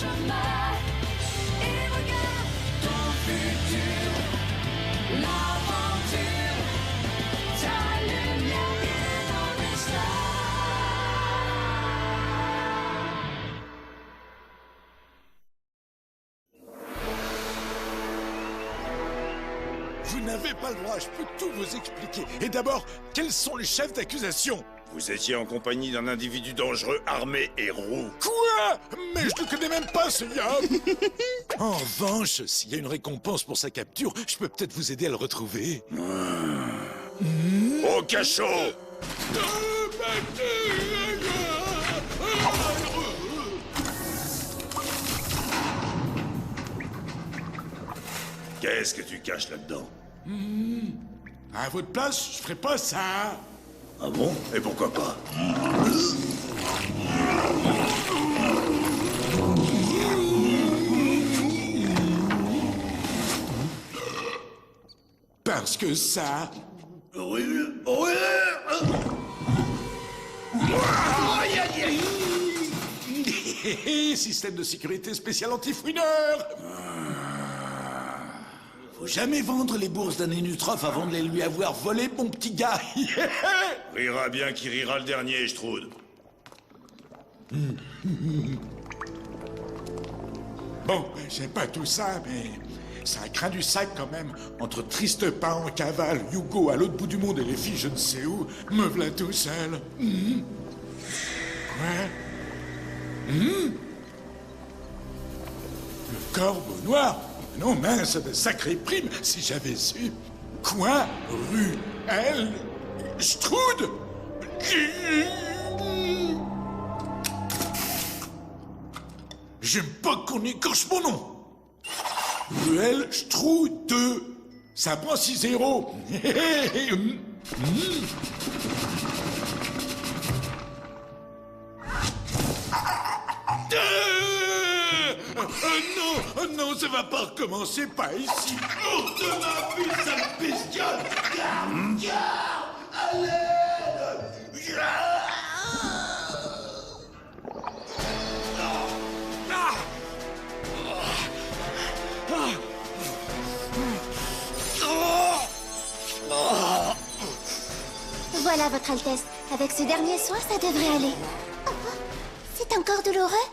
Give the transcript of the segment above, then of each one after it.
chemin et regarde ton futur. L'aventure, ta lumière est dans les stars. Vous n'avez pas le droit, je peux tout vous expliquer. Et d'abord, quels sont les chefs d'accusation? Vous étiez en compagnie d'un individu dangereux, armé et roux. Quoi? Mais je ne connais même pas ce gars. En revanche, s'il y a une récompense pour sa capture, je peux peut-être vous aider à le retrouver. Au cachot! Qu'est-ce que tu caches là-dedans? À votre place, je ferais pas ça. Ah bon? Et pourquoi pas? Parce que ça... Oui, oui. Système de sécurité spécial anti-fouineur. Faut jamais vendre les bourses d'un Énutrophe avant de les lui avoir volées, mon petit gars. Rira bien qui rira le dernier, je trouve. Bon, c'est pas tout ça, mais... ça craint du sac quand même. Entre triste pain en cavale, Hugo à l'autre bout du monde et les filles je ne sais où, me v'là tout seul. Quoi? Le corbeau noir? Non, mince, de sacrée prime, si j'avais su. Quoi? Rue L. Stroud? J'aime pas qu'on écorche mon nom. Ruelle Stroud 2. Ça prend 6-0. Oh non, ça va pas recommencer, pas ici. Hors de ma vie, sale bestiole. Garde, à l'aide. Voilà, Votre Altesse. Avec ce dernier soin, ça devrait aller. Oh, c'est encore douloureux?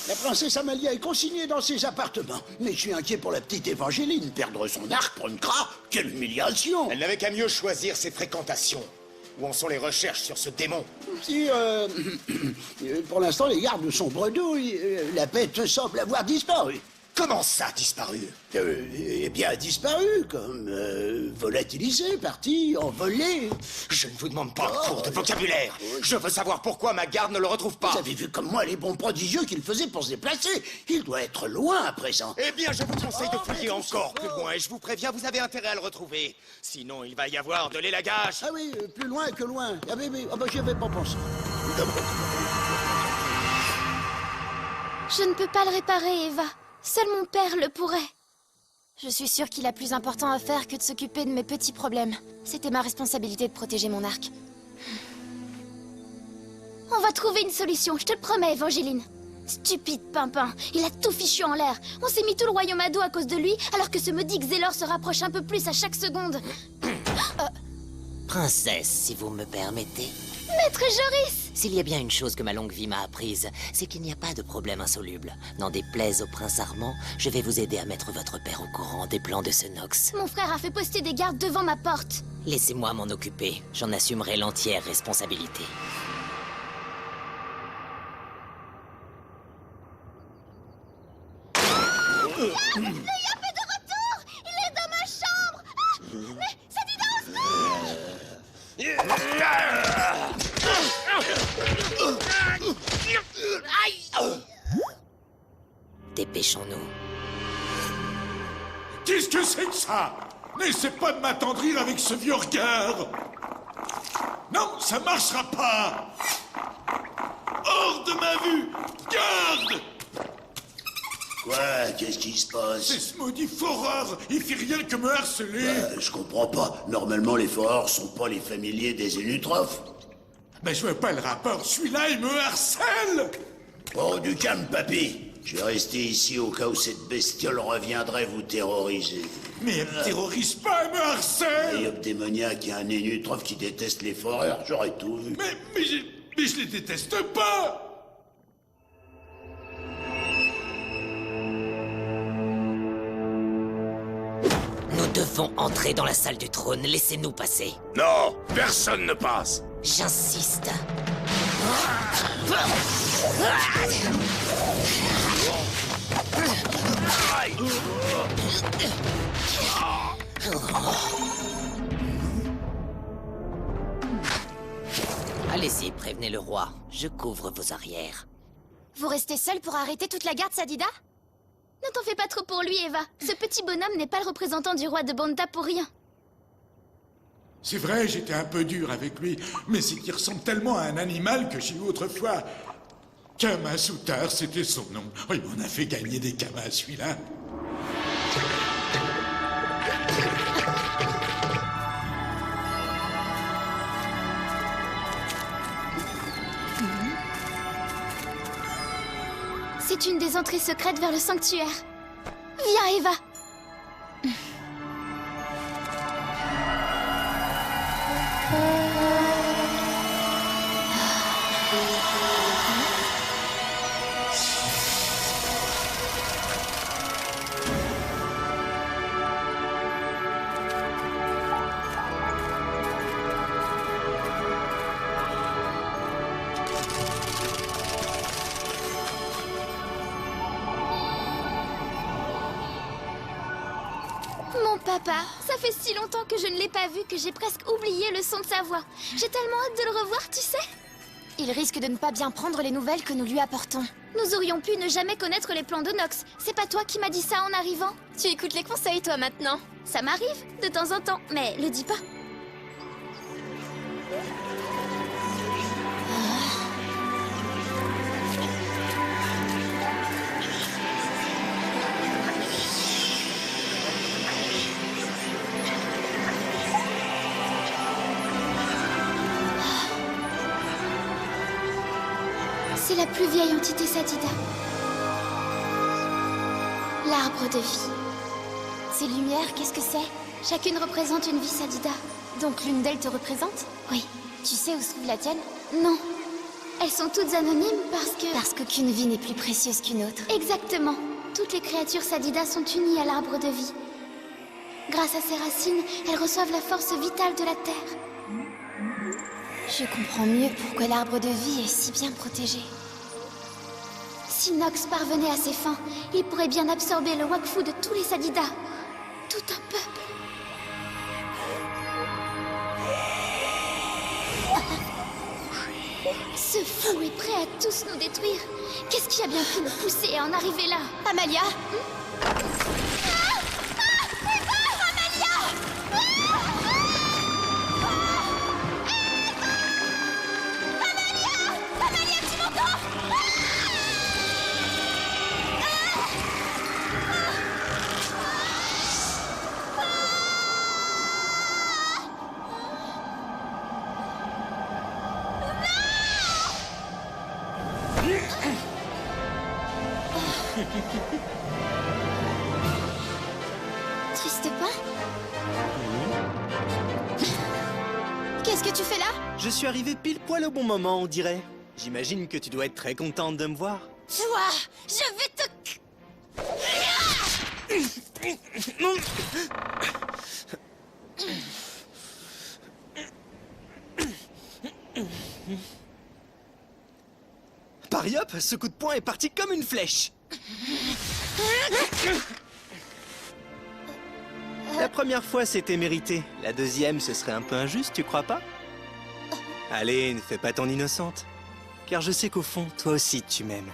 La princesse Amalia est consignée dans ses appartements. Mais je suis inquiet pour la petite Évangéline. Perdre son arc pour une cra, quelle humiliation! Elle n'avait qu'à mieux choisir ses fréquentations. Où en sont les recherches sur ce démon? Si, pour l'instant, les gardes sont bredouilles. La bête semble avoir disparu. Comment ça, disparu? Eh bien, disparu, comme volatilisé, parti, envolé. Je ne vous demande pas un cours de vocabulaire. Je veux savoir pourquoi ma garde ne le retrouve pas. Vous avez vu comme moi les bons prodigieux qu'il faisait pour se déplacer. Il doit être loin à présent. Eh bien, je vous conseille de fouiller encore plus loin. Et je vous préviens, vous avez intérêt à le retrouver. Sinon, il va y avoir de l'élagage. Ah oui, plus loin que loin. Ah oui, oui, j'y avais pas pensé. Je ne peux pas le réparer, Eva. Seul mon père le pourrait. Je suis sûre qu'il a plus important à faire que de s'occuper de mes petits problèmes. C'était ma responsabilité de protéger mon arc. On va trouver une solution, je te le promets, Évangéline. Stupide Pimpin, il a tout fichu en l'air. On s'est mis tout le royaume à dos à cause de lui, alors que ce maudit Xélor se rapproche un peu plus à chaque seconde. Princesse, si vous me permettez. Maître Joris! S'il y a bien une chose que ma longue vie m'a apprise, c'est qu'il n'y a pas de problème insoluble. N'en déplaise au prince Armand, je vais vous aider à mettre votre père au courant des plans de ce Nox. Mon frère a fait poster des gardes devant ma porte. Laissez-moi m'en occuper, j'en assumerai l'entière responsabilité. Le Yap est de retour! Il est dans ma chambre! Ah, mais c'est Dépêchons-nous. Qu'est-ce que c'est que ça? N'essaie pas de m'attendrir avec ce vieux regard. Non, ça marchera pas. Hors de ma vue. Garde! Quoi? Qu'est-ce qui se passe? C'est ce maudit foreur. Il fait rien que me harceler. Je comprends pas. Normalement, les foreurs sont pas les familiers des Énutrophes. Ben, je vois pas le rapport. Celui-là, il me harcèle. Oh, du calme, papy. Je vais rester ici au cas où cette bestiole reviendrait vous terroriser. Mais elle me terrorise pas, elle me harcèle. Yop démoniaque et un nénutrophe qui déteste les foreurs, j'aurais tout vu. Mais je les déteste pas. Nous devons entrer dans la salle du trône. Laissez-nous passer. Non, personne ne passe. J'insiste. Allez-y, prévenez le roi. Je couvre vos arrières. Vous restez seul pour arrêter toute la garde Sadida? Ne t'en fais pas trop pour lui, Eva. Ce petit bonhomme n'est pas le représentant du roi de Banta pour rien. C'est vrai, j'étais un peu dur avec lui, mais c'est qu'il ressemble tellement à un animal que j'ai eu autrefois. Kamasutar, c'était son nom. Oh, il m'en a fait gagner des kamas, celui-là. C'est une des entrées secrètes vers le sanctuaire. Viens, Eva. Mon papa, ça fait si longtemps que je ne l'ai pas vu que j'ai presque oublié le son de sa voix. J'ai tellement hâte de le revoir, tu sais. Il risque de ne pas bien prendre les nouvelles que nous lui apportons. Nous aurions pu ne jamais connaître les plans de Nox. C'est pas toi qui m'as dit ça en arrivant? Tu écoutes les conseils, toi, maintenant. Ça m'arrive, de temps en temps, mais le dis pas. C'est la plus vieille entité Sadida. L'arbre de vie. Ces lumières, qu'est-ce que c'est? Chacune représente une vie Sadida. Donc l'une d'elles te représente? Oui. Tu sais où se trouve la tienne? Non. Elles sont toutes anonymes parce qu'aucune vie n'est plus précieuse qu'une autre. Exactement. Toutes les créatures Sadida sont unies à l'arbre de vie. Grâce à ses racines, elles reçoivent la force vitale de la terre. Je comprends mieux pourquoi l'arbre de vie est si bien protégé. Si Nox parvenait à ses fins, il pourrait bien absorber le Wakfu de tous les Sadida. Tout un peuple. Ce fou est prêt à tous nous détruire. Qu'est-ce qui a bien pu nous pousser à en arriver là? Amalia? Triste pas? Qu'est-ce que tu fais là? Je suis arrivé pile poil au bon moment, on dirait. J'imagine que tu dois être très contente de me voir. Toi, je vais te... Pariop, ce coup de poing est parti comme une flèche. La première fois, c'était mérité. La deuxième, ce serait un peu injuste, tu crois pas? Allez, ne fais pas ton innocente. Car je sais qu'au fond, toi aussi, tu m'aimes.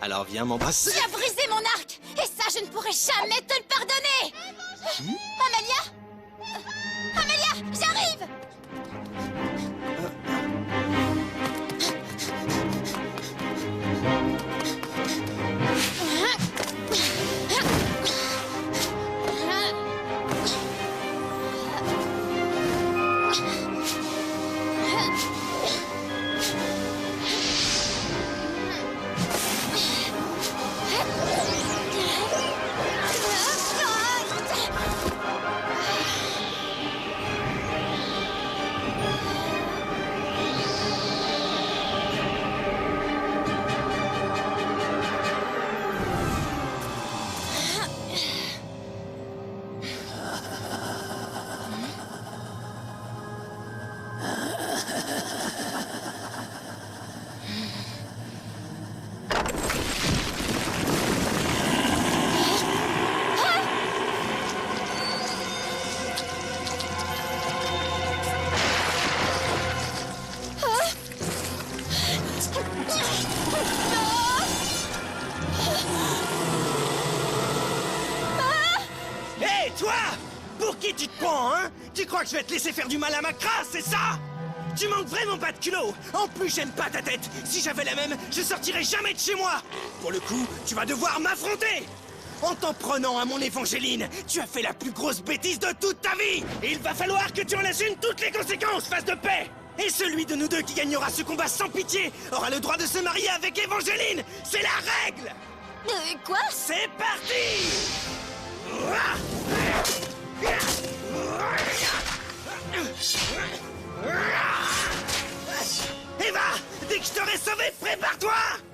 Alors viens m'embrasser. Tu as brisé mon arc! Et ça, je ne pourrai jamais te le pardonner! Amalia? Amalia, j'arrive! tu te prends, hein? Tu crois que je vais te laisser faire du mal à ma crasse, c'est ça? Tu manques vraiment pas de culot. En plus, j'aime pas ta tête. Si j'avais la même, je sortirais jamais de chez moi. Pour le coup, tu vas devoir m'affronter. En t'en prenant à mon Évangéline, tu as fait la plus grosse bêtise de toute ta vie. Et il va falloir que tu en assumes toutes les conséquences, face de paix. Et celui de nous deux qui gagnera ce combat sans pitié aura le droit de se marier avec Évangéline. C'est la règle. Quoi? C'est parti. Eva, dès que je t'aurai sauvé, prépare-toi.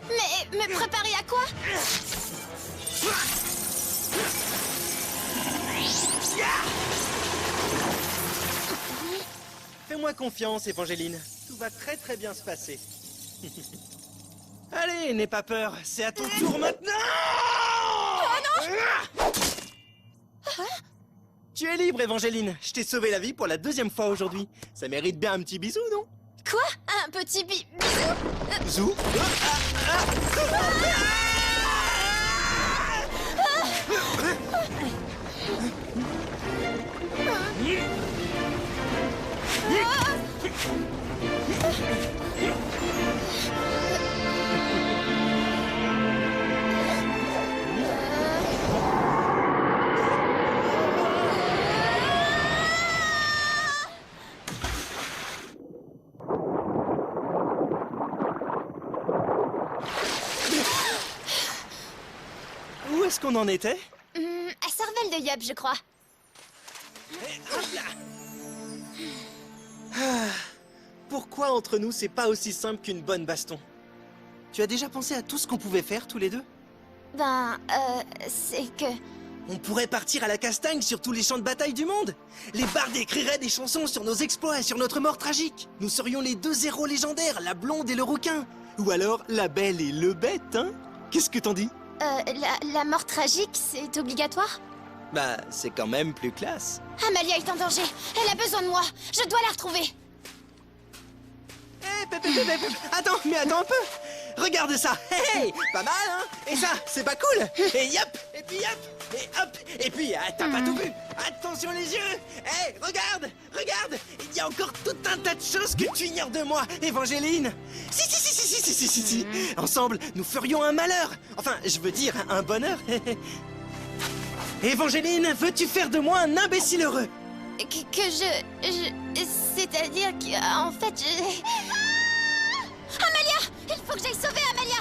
Mais me préparer à quoi? Fais-moi confiance, Évangéline. Tout va très très bien se passer. Allez, n'aie pas peur. C'est à ton tour maintenant. Tu es libre, Évangéline. Je t'ai sauvé la vie pour la 2e fois aujourd'hui. Ça mérite bien un petit bisou, non? Quoi? Un petit bisou? Zou. Où est-ce qu'on en était? À Cervelle de Yup, je crois. Pourquoi entre nous c'est pas aussi simple qu'une bonne baston? Tu as déjà pensé à tout ce qu'on pouvait faire tous les deux? C'est que... On pourrait partir à la castagne sur tous les champs de bataille du monde. Les bardes écriraient des chansons sur nos exploits et sur notre mort tragique. Nous serions les 2 héros légendaires, la blonde et le rouquin. Ou alors la belle et le bête, hein? Qu'est-ce que t'en dis? La mort tragique, c'est obligatoire? Bah, c'est quand même plus classe. Amalia est en danger. Elle a besoin de moi. Je dois la retrouver. Attends, mais attends un peu. Regarde ça. Hey, pas mal, hein? Et ça, c'est pas cool? Et yop, et puis yop, et hop, et puis t'as pas tout vu. Attention les yeux. Hey, regarde, regarde. Il y a encore tout un tas de choses que tu ignores de moi, Évangéline. Si. Ensemble, nous ferions un malheur. Enfin, je veux dire, un bonheur. Évangéline, veux-tu faire de moi un imbécile heureux? C'est-à-dire que... En fait, Amalia! Il faut que j'aille sauver Amalia!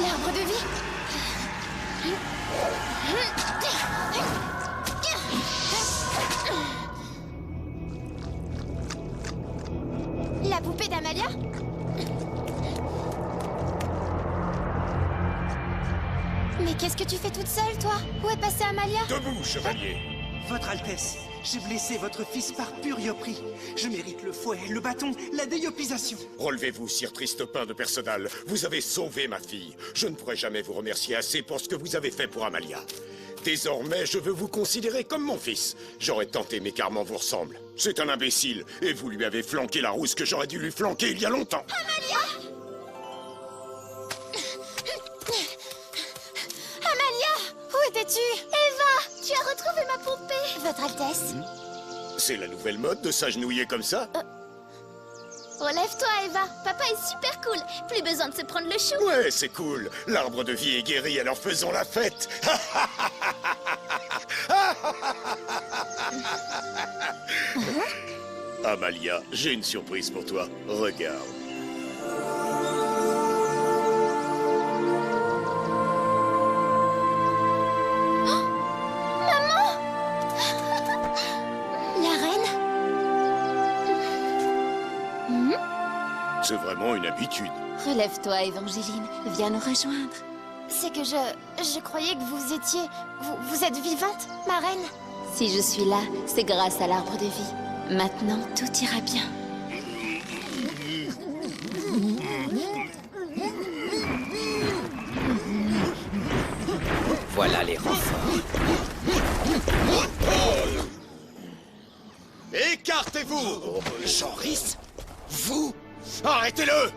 L'arbre de vie. La poupée d'Amalia? Mais qu'est-ce que tu fais toute seule, toi? Où est passée Amalia? Debout, chevalier. Votre Altesse, j'ai blessé votre fils par pur yopri. Je mérite le fouet, le bâton, la déyopisation. Relevez-vous, sire Tristopin de Personnal. Vous avez sauvé ma fille. Je ne pourrai jamais vous remercier assez pour ce que vous avez fait pour Amalia. Désormais, je veux vous considérer comme mon fils. J'aurais tant aimé qu'Armand vous ressemble. C'est un imbécile, et vous lui avez flanqué la rousse que j'aurais dû lui flanquer il y a longtemps. Amalia! Amalia! Où étais-tu? Eva! Tu as retrouvé ma poupée! Votre Altesse? C'est la nouvelle mode de s'agenouiller comme ça? Relève-toi, Eva. Papa est super cool. Plus besoin de se prendre le chou. Ouais, c'est cool. L'arbre de vie est guéri, alors faisons la fête. Amalia, j'ai une surprise pour toi. Regarde. La reine? C'est vraiment une habitude. Relève-toi, Évangéline. Viens nous rejoindre. C'est que je croyais que vous étiez... Vous êtes vivante, ma reine? Si je suis là, c'est grâce à l'arbre de vie. Maintenant, tout ira bien. Voilà les renforts. Écartez-vous! Genris? Vous? Arrêtez-le!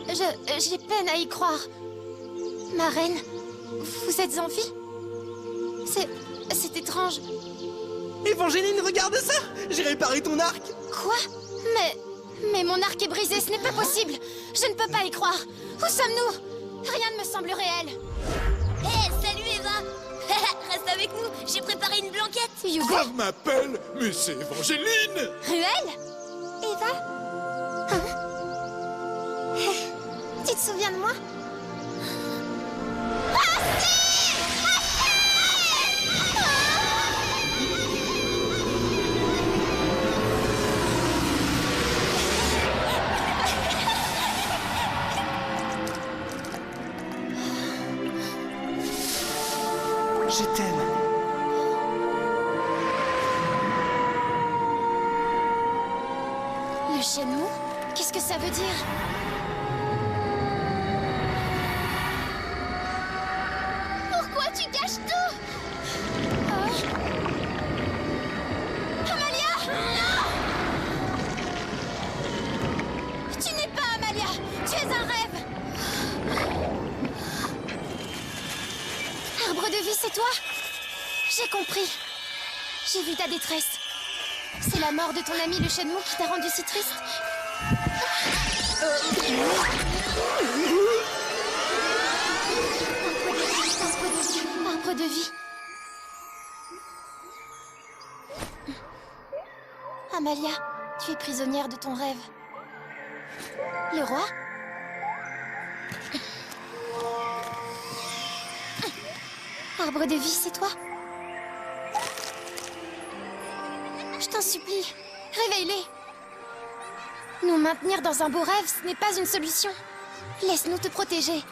J'ai peine à y croire. Ma reine, vous êtes en vie? C'est étrange. Évangéline, regarde ça! J'ai réparé ton arc! Quoi? Mais mon arc est brisé, ce n'est pas possible. Je ne peux pas y croire. Où sommes-nous? Rien ne me semble réel. Hé, salut Eva! Reste avec nous, j'ai préparé une blanquette! Hugo? Quoi m'appelle? Mais c'est Évangéline! Ruelle? Eva? Hein? Tu te souviens de moi? Je t'aime. Le chêne mou? Qu'est-ce que ça veut dire? Pourquoi tu caches tout? Amalia! Non! Tu n'es pas Amalia! Tu es un rêve! Arbre de vie, c'est toi? J'ai compris. J'ai vu ta détresse. C'est la mort de ton ami le chêne mou qui t'a rendu si triste? Arbre de vie. Amalia, tu es prisonnière de ton rêve. Le roi? Arbre de vie, c'est toi? Je t'en supplie, réveille-les. Nous maintenir dans un beau rêve, ce n'est pas une solution. Laisse-nous te protéger.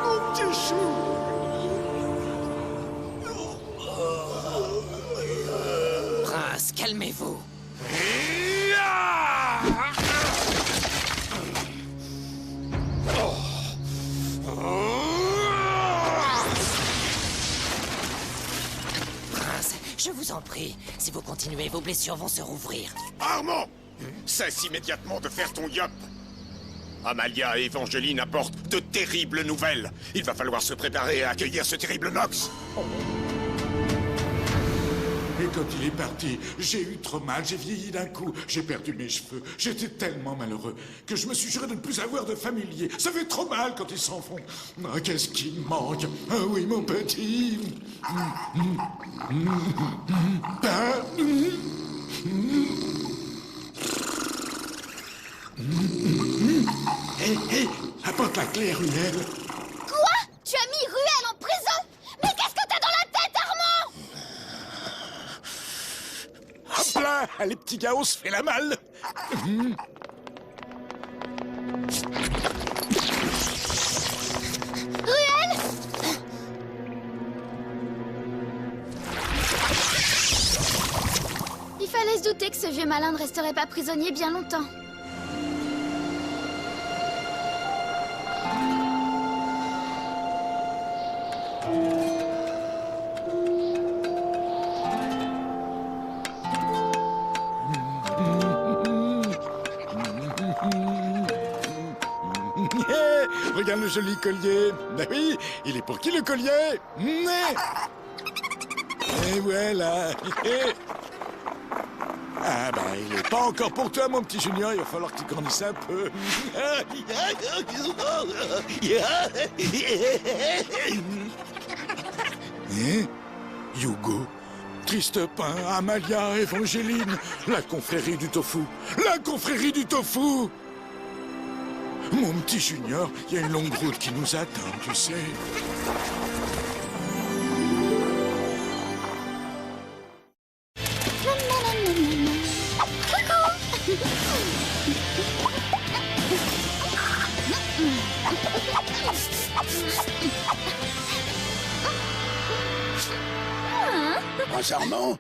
Mon petit chou! Prince, calmez-vous. Prince, je vous en prie. Si vous continuez, vos blessures vont se rouvrir. Armand! Cesse immédiatement de faire ton yop! Amalia et Évangéline apportent de terribles nouvelles. Il va falloir se préparer à accueillir ce terrible Nox. Et quand il est parti, j'ai eu trop mal, j'ai vieilli d'un coup, j'ai perdu mes cheveux. J'étais tellement malheureux que je me suis juré de ne plus avoir de familier. Ça fait trop mal quand ils s'en vont. Ah, qu'est-ce qui me manque? Ah oui, mon petit. Hé, apporte la clé, Ruelle. Quoi? Tu as mis Ruelle en prison? Mais qu'est-ce que t'as dans la tête, Armand? Hop là, les petits gars, on se fait la malle. Ruelle? Il fallait se douter que ce vieux malin ne resterait pas prisonnier bien longtemps. Regarde le joli collier. Ben oui, il est pour qui le collier? Et voilà. Ah ben, il n'est pas encore pour toi, mon petit Junior. Il va falloir que tu grandisses un peu. Hein? Hugo, Tristepin, Amalia, Évangéline, la confrérie du tofu. La confrérie du tofu! Mon petit Junior, il y a une longue route qui nous attend, tu sais. Prince Armand,